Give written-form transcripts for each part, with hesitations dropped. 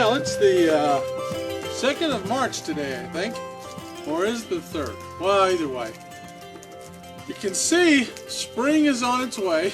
Well, it's the 2nd of March today, I think. Or is the 3rd? Well, either way. You can see spring is on its way,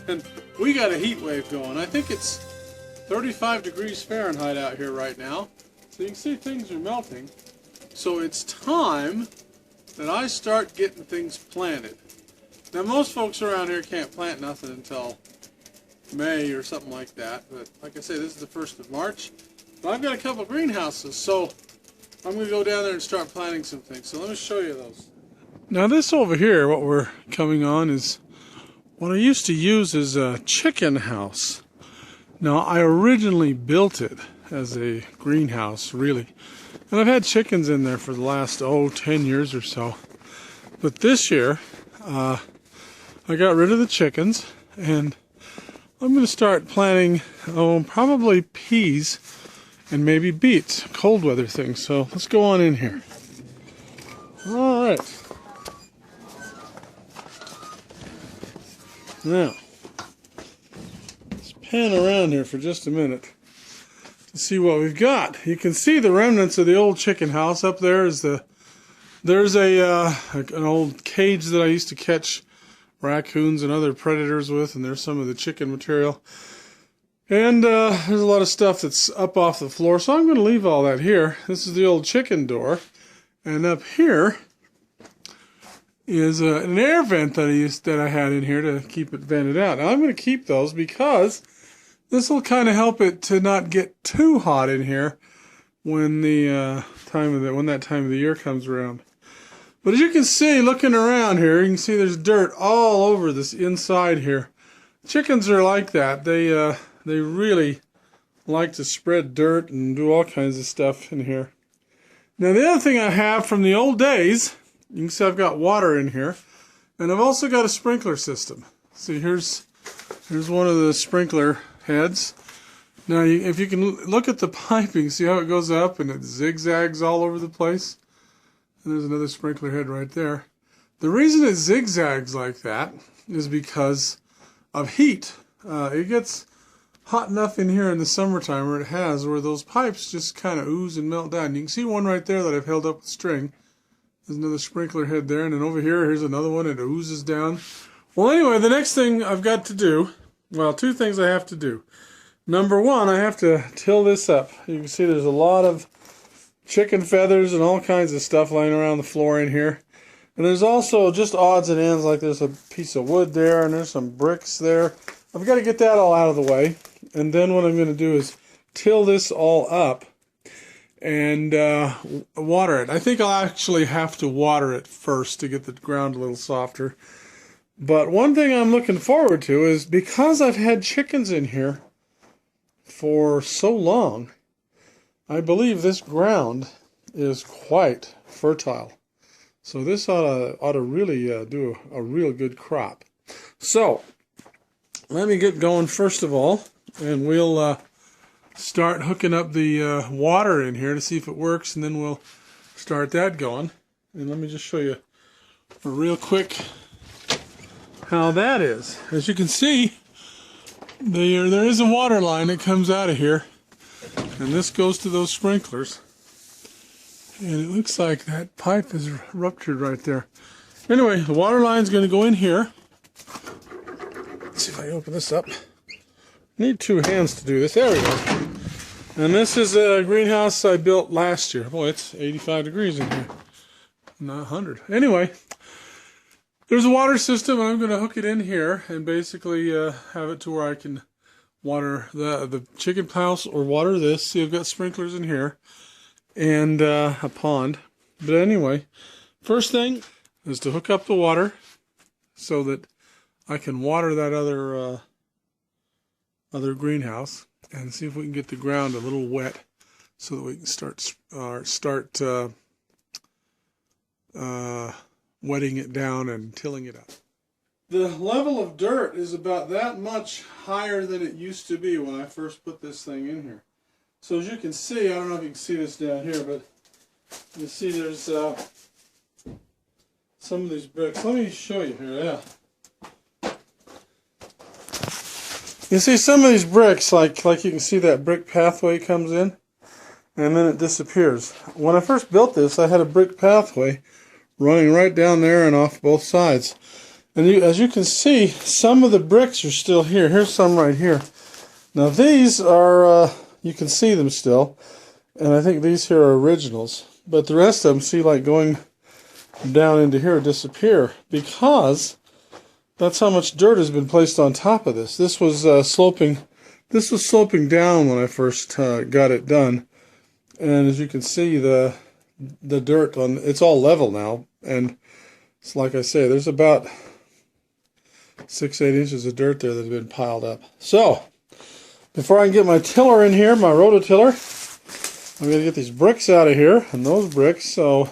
and we got a heat wave going. I think it's 35 degrees Fahrenheit out here right now. So you can see things are melting. So it's time that I start getting things planted. Now, most folks around here can't plant nothing until May or something like that. But like I say, this is the 1st of March. But I've got a couple greenhouses, so I'm going to go down there and start planting some things. So let me show you those. Now this over here, what we're coming on, is what I used to use as a chicken house. Now I originally built it as a greenhouse, really. And I've had chickens in there for the last, 10 years or so. But this year, I got rid of the chickens, and I'm going to start planting, probably peas and maybe beets, cold weather things. So let's go on in here. All right. Now, let's pan around here for just a minute to see what we've got. You can see the remnants of the old chicken house. Up there is there's an old cage that I used to catch raccoons and other predators with, and there's some of the chicken material. And there's a lot of stuff that's up off the floor, so I'm going to leave all that here. This is the old chicken door, and up here is an air vent that I had in here to keep it vented out. Now I'm going to keep those because this will kind of help it to not get too hot in here when that time of the year comes around. But as you can see, looking around here, you can see there's dirt all over this inside here. Chickens are like that. They really like to spread dirt and do all kinds of stuff in here. Now the other thing I have from the old days, you can see I've got water in here, and I've also got a sprinkler system. See, here's one of the sprinkler heads. Now if you can look at the piping, see how it goes up and it zigzags all over the place? And there's another sprinkler head right there. The reason it zigzags like that is because of heat. It gets hot enough in here in the summertime, where those pipes just kind of ooze and melt down. You can see one right there that I've held up with string. There's another sprinkler head there, and then over here's another one. It oozes down. Well, anyway, the next thing I've got to do, well, two things I have to do. Number one, I have to till this up. You can see there's a lot of chicken feathers and all kinds of stuff laying around the floor in here. And there's also just odds and ends, like there's a piece of wood there, and there's some bricks there. I've got to get that all out of the way. And then what I'm going to do is till this all up and water it. I think I'll actually have to water it first to get the ground a little softer. But one thing I'm looking forward to is, because I've had chickens in here for so long, I believe this ground is quite fertile. So this ought to really do a real good crop. So let me get going first of all, and we'll start hooking up the water in here to see if it works, and then we'll start that going. And let me just show you real quick how that is. As you can see, there is a water line that comes out of here, and this goes to those sprinklers. And it looks like that pipe is ruptured right there. Anyway, the water line's going to go in here. Let's see if I can open this up. Need two hands to do this. There we go. And this is a greenhouse I built last year. Boy, it's 85 degrees in here. Not 100. Anyway, there's a water system. I'm going to hook it in here and basically have it to where I can water the chicken house or water this. See, I've got sprinklers in here and a pond. But anyway, first thing is to hook up the water so that I can water that other greenhouse and see if we can get the ground a little wet so that we can start wetting it down and tilling it up. The level of dirt is about that much higher than it used to be when I first put this thing in here. So as you can see, I don't know if you can see this down here, but you see there's some of these bricks. Let me show you here, yeah. You see some of these bricks, like you can see that brick pathway comes in. and then it disappears. When I first built this, I had a brick pathway running right down there and off both sides. And as you can see, some of the bricks are still here. Here's some right here. Now these are, you can see them still, and I think these here are originals. But the rest of them, see, like going down into here, disappear, because that's how much dirt has been placed on top of this. This was sloping down when I first got it done. And as you can see, the dirt on it's all level now, and it's like I say, there's about 6-8 inches of dirt there that's been piled up. So before I can get my tiller in here, my rototiller, I'm going to get these bricks out of here and those bricks. So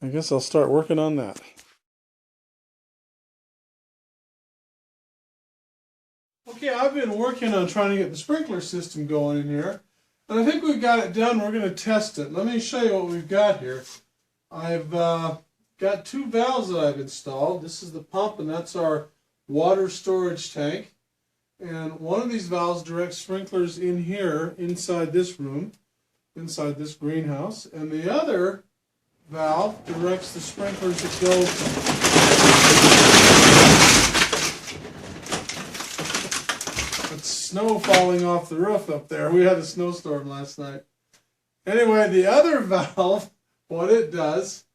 I guess I'll start working on that. Okay, I've been working on trying to get the sprinkler system going in here. And I think we've got it done. We're going to test it. Let me show you what we've got here. I've got 2 valves that I've installed. This is the pump, and that's our water storage tank. And one of these valves directs sprinklers in here, inside this room, inside this greenhouse. And the other valve directs the sprinklers that go... Snow falling off the roof up there. We had a snowstorm last night. Anyway, the other valve, what it does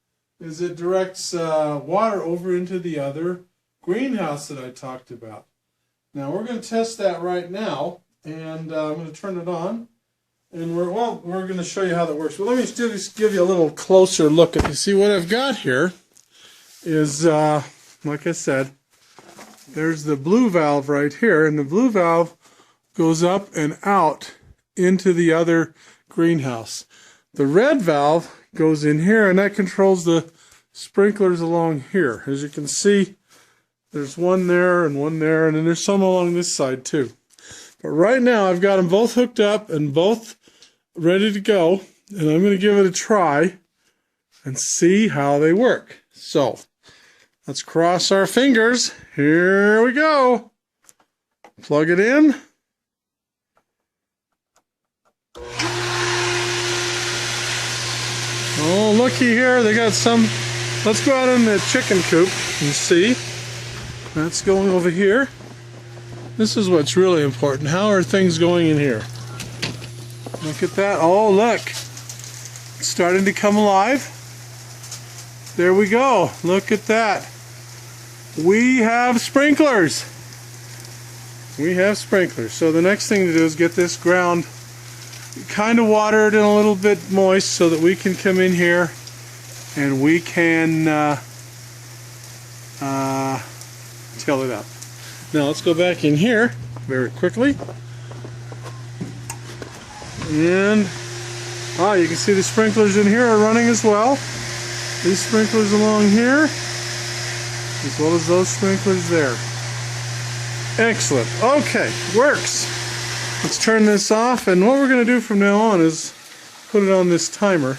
is it directs water over into the other greenhouse that I talked about. Now we're going to test that right now, and I'm going to turn it on, and we're going to show you how that works. But let me just give you a little closer look at. You see what I've got here is, like I said, there's the blue valve right here, and the blue valve goes up and out into the other greenhouse. The red valve goes in here, and that controls the sprinklers along here. As you can see, there's one there, and then there's some along this side too. But right now, I've got them both hooked up and both ready to go, and I'm going to give it a try and see how they work. So, let's cross our fingers. Here we go. Plug it in. Oh, looky here, they got some. Let's go out in the chicken coop and see. That's going over here. This is what's really important. How are things going in here? Look at that. Oh, look. It's starting to come alive. There we go. Look at that. We have sprinklers. We have sprinklers. So the next thing to do is get this ground kind of watered and a little bit moist so that we can come in here and we can till it up. Now let's go back in here very quickly, and you can see the sprinklers in here are running as well. These sprinklers along here as well as those sprinklers there. Excellent. Okay, works. Let's turn this off, and what we're going to do from now on is put it on this timer,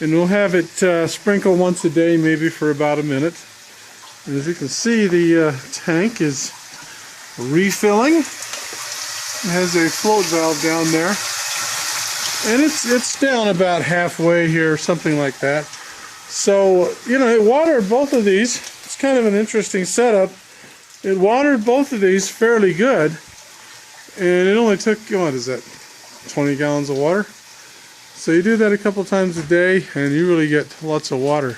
and we'll have it sprinkle once a day, maybe for about a minute. And as you can see, the tank is refilling. It has a float valve down there, and it's down about halfway here, something like that. So, you know, it watered both of these. It's kind of an interesting setup. It watered both of these fairly good. And it only took, what is that, 20 gallons of water? So you do that a couple times a day, and you really get lots of water.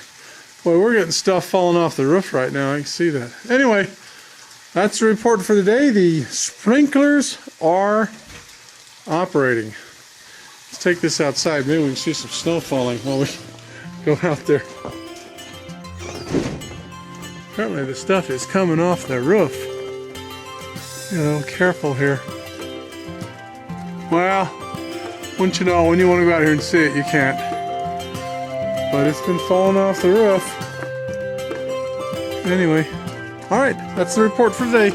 Boy, we're getting stuff falling off the roof right now. I can see that. Anyway, that's the report for the day. The sprinklers are operating. Let's take this outside. Maybe we can see some snow falling while we go out there. Apparently the stuff is coming off the roof. You know, careful here. Well, wouldn't you know, when you want to go out here and see it, you can't. But it's been falling off the roof. Anyway, alright, that's the report for today.